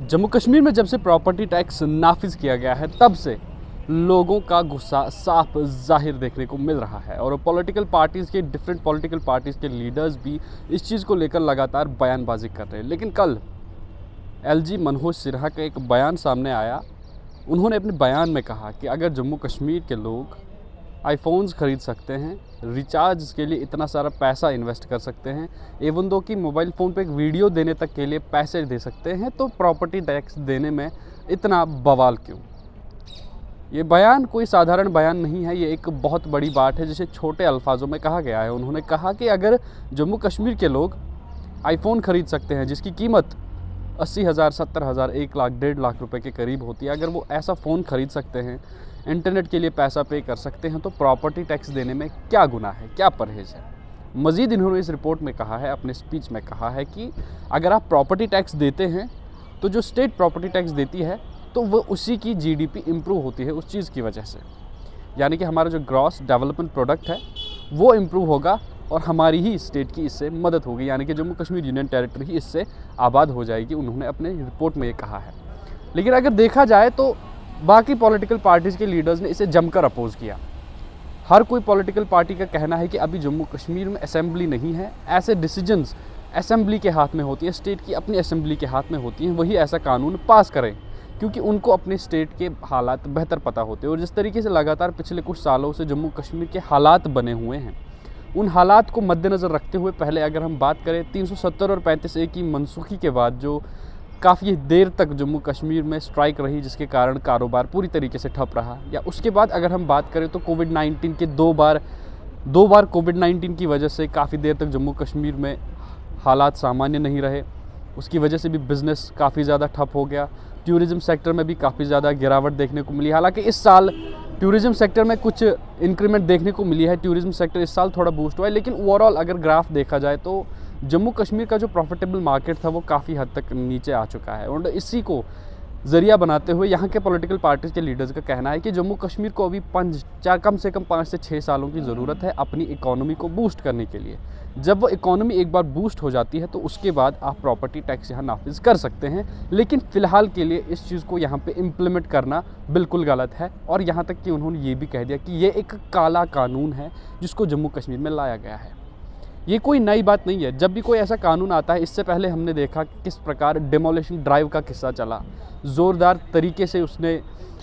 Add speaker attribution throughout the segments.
Speaker 1: जम्मू कश्मीर में जब से प्रॉपर्टी टैक्स नाफिज किया गया है तब से लोगों का गुस्सा साफ जाहिर देखने को मिल रहा है और पॉलिटिकल पार्टीज़ के डिफरेंट पॉलिटिकल पार्टीज़ के लीडर्स भी इस चीज़ को लेकर लगातार बयानबाजी कर रहे हैं। लेकिन कल एलजी मनोज सिन्हा का एक बयान सामने आया। उन्होंने अपने बयान में कहा कि अगर जम्मू कश्मीर के लोग आईफोन्स ख़रीद सकते हैं, रिचार्ज के लिए इतना सारा पैसा इन्वेस्ट कर सकते हैं, एवन दो कि मोबाइल फ़ोन पे एक वीडियो देने तक के लिए पैसे दे सकते हैं, तो प्रॉपर्टी टैक्स देने में इतना बवाल क्यों? ये बयान कोई साधारण बयान नहीं है, ये एक बहुत बड़ी बात है जिसे छोटे अल्फाजों में कहा गया है। उन्होंने कहा कि अगर जम्मू कश्मीर के लोग आईफोन ख़रीद सकते हैं जिसकी कीमत 80,000, 70,000, 1 लाख, 1.5 लाख रुपए के करीब होती है, अगर वो ऐसा फ़ोन ख़रीद सकते हैं, इंटरनेट के लिए पैसा पे कर सकते हैं, तो प्रॉपर्टी टैक्स देने में क्या गुनाह है, क्या परहेज़ है? मज़ीद इन्होंने इस रिपोर्ट में कहा है, अपने स्पीच में कहा है कि अगर आप प्रॉपर्टी टैक्स देते हैं तो जो स्टेट प्रॉपर्टी टैक्स देती है तो वो उसी की जीडीपी इम्प्रूव होती है उस चीज़ की वजह से, यानी कि हमारा जो ग्रॉस डेवलपमेंट प्रोडक्ट है वो इम्प्रूव होगा और हमारी ही स्टेट की इससे मदद होगी, यानी कि जम्मू कश्मीर यूनियन टेरिटरी ही इससे आबाद हो जाएगी। उन्होंने अपने रिपोर्ट में ये कहा है। लेकिन अगर देखा जाए तो बाकी पॉलिटिकल पार्टीज़ के लीडर्स ने इसे जमकर अपोज़ किया। हर कोई पॉलिटिकल पार्टी का कहना है कि अभी जम्मू कश्मीर में असेंबली नहीं है, ऐसे डिसीजंस असेंबली के हाथ में होती है, स्टेट की अपनी असेंबली के हाथ में होती हैं, वही ऐसा कानून पास करें, क्योंकि उनको अपने स्टेट के हालात बेहतर पता होते हैं। और जिस तरीके से लगातार पिछले कुछ सालों से जम्मू कश्मीर के हालात बने हुए हैं, उन हालात को मद्देनज़र रखते हुए पहले अगर हम बात करें 370 और 35A की मनसूखी के बाद जो काफ़ी देर तक जम्मू कश्मीर में स्ट्राइक रही जिसके कारण कारोबार पूरी तरीके से ठप रहा, या उसके बाद अगर हम बात करें तो कोविड-19 के दो बार कोविड-19 की वजह से काफ़ी देर तक जम्मू कश्मीर में हालात सामान्य नहीं रहे, उसकी वजह से भी बिज़नेस काफ़ी ज़्यादा ठप हो गया। टूरिज़्म सेक्टर में भी काफ़ी ज़्यादा गिरावट देखने को मिली। हालांकि इस साल टूरिज़्म सेक्टर में कुछ इंक्रीमेंट देखने को मिली है, टूरिज़्म सेक्टर इस साल थोड़ा बूस्ट हुआ है, लेकिन ओवरऑल अगर ग्राफ देखा जाए तो जम्मू कश्मीर का जो प्रॉफिटेबल मार्केट था वो काफ़ी हद तक नीचे आ चुका है। और इसी को ज़रिया बनाते हुए यहाँ के पॉलिटिकल पार्टीज़ के लीडर्स का कहना है कि जम्मू कश्मीर को अभी कम से कम 5 से 6 सालों की ज़रूरत है अपनी इकोनॉमी को बूस्ट करने के लिए। जब वो इकोनॉमी एक बार बूस्ट हो जाती है तो उसके बाद आप प्रॉपर्टी टैक्स यहाँ नाफिज कर सकते हैं, लेकिन फ़िलहाल के लिए इस चीज़ को यहाँ पे इम्प्लीमेंट करना बिल्कुल गलत है। और यहाँ तक कि उन्होंने ये भी कह दिया कि ये एक काला कानून है जिसको जम्मू कश्मीर में लाया गया है। ये कोई नई बात नहीं है, जब भी कोई ऐसा कानून आता है, इससे पहले हमने देखा कि किस प्रकार डिमोलिशन ड्राइव का किस्सा चला, ज़ोरदार तरीके से उसने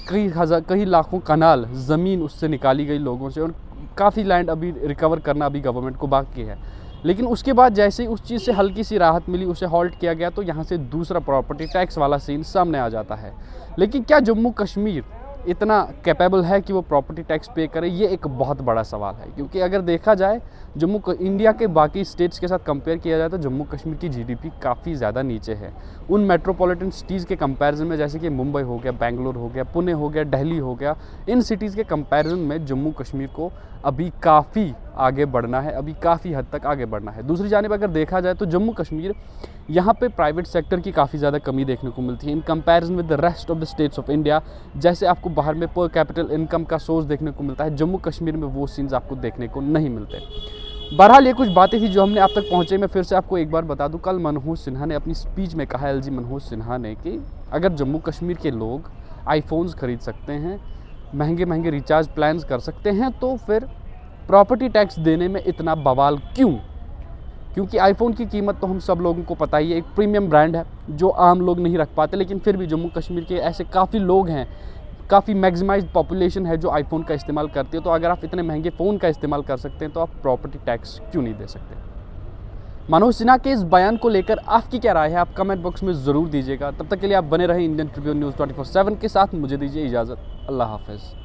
Speaker 1: कई लाखों कनाल ज़मीन उससे निकाली गई लोगों से, और काफ़ी लैंड अभी रिकवर करना अभी गवर्नमेंट को बाकी है। लेकिन उसके बाद जैसे ही उस चीज़ से हल्की सी राहत मिली, उसे हॉल्ट किया गया, तो यहाँ से दूसरा प्रॉपर्टी टैक्स वाला सीन सामने आ जाता है। लेकिन क्या जम्मू कश्मीर इतना कैपेबल है कि वो प्रॉपर्टी टैक्स पे करे? ये एक बहुत बड़ा सवाल है, क्योंकि अगर देखा जाए इंडिया के बाकी स्टेट्स के साथ कंपेयर किया जाए तो जम्मू कश्मीर की जीडीपी काफ़ी ज़्यादा नीचे है उन मेट्रोपॉलिटन सिटीज़ के कंपैरिजन में, जैसे कि मुंबई हो गया, बेंगलोर हो गया, पुणे हो गया, दिल्ली हो गया। इन सिटीज़ के कंपैरिजन में जम्मू कश्मीर को अभी काफ़ी आगे बढ़ना है, अभी काफ़ी हद तक आगे बढ़ना है। दूसरी जानिब अगर देखा जाए तो जम्मू कश्मीर यहाँ पे प्राइवेट सेक्टर की काफ़ी ज़्यादा कमी देखने को मिलती है in comparison with the rest of the states of India. जैसे आपको बाहर में पर कैपिटल इनकम का सोर्स देखने को मिलता है, जम्मू कश्मीर में वो सीन्स आपको देखने को नहीं मिलते। बहरहाल ये कुछ बातें थी जो हमने आप तक पहुँचे। मैं फिर से आपको एक बार बता दूं, कल मनोज सिन्हा ने अपनी स्पीच में कहा, एलजी मनोज सिन्हा ने, कि अगर जम्मू कश्मीर के लोग आईफोन्स ख़रीद सकते हैं, महंगे महंगे रिचार्ज प्लान्स कर सकते हैं, तो फिर प्रॉपर्टी टैक्स देने में इतना बवाल क्यों? क्योंकि आईफोन की कीमत तो हम सब लोगों को पता ही है, एक प्रीमियम ब्रांड है जो आम लोग नहीं रख पाते, लेकिन फिर भी जम्मू कश्मीर के ऐसे काफ़ी लोग हैं, काफ़ी मैक्सिमाइज्ड पॉपुलेशन है जो आईफोन का इस्तेमाल करती है। तो अगर आप इतने महंगे फ़ोन का इस्तेमाल कर सकते हैं तो आप प्रॉपर्टी टैक्स क्यों नहीं दे सकते? मनोज सिन्हा के इस बयान को लेकर आपकी क्या राय है, आप कमेंट बॉक्स में ज़रूर दीजिएगा। तब तक के लिए आप बने रहें इंडियन ट्रिब्यून न्यूज़ 24/7 के साथ। मुझे दीजिए इजाज़त। अल्लाह हाफ़िज़।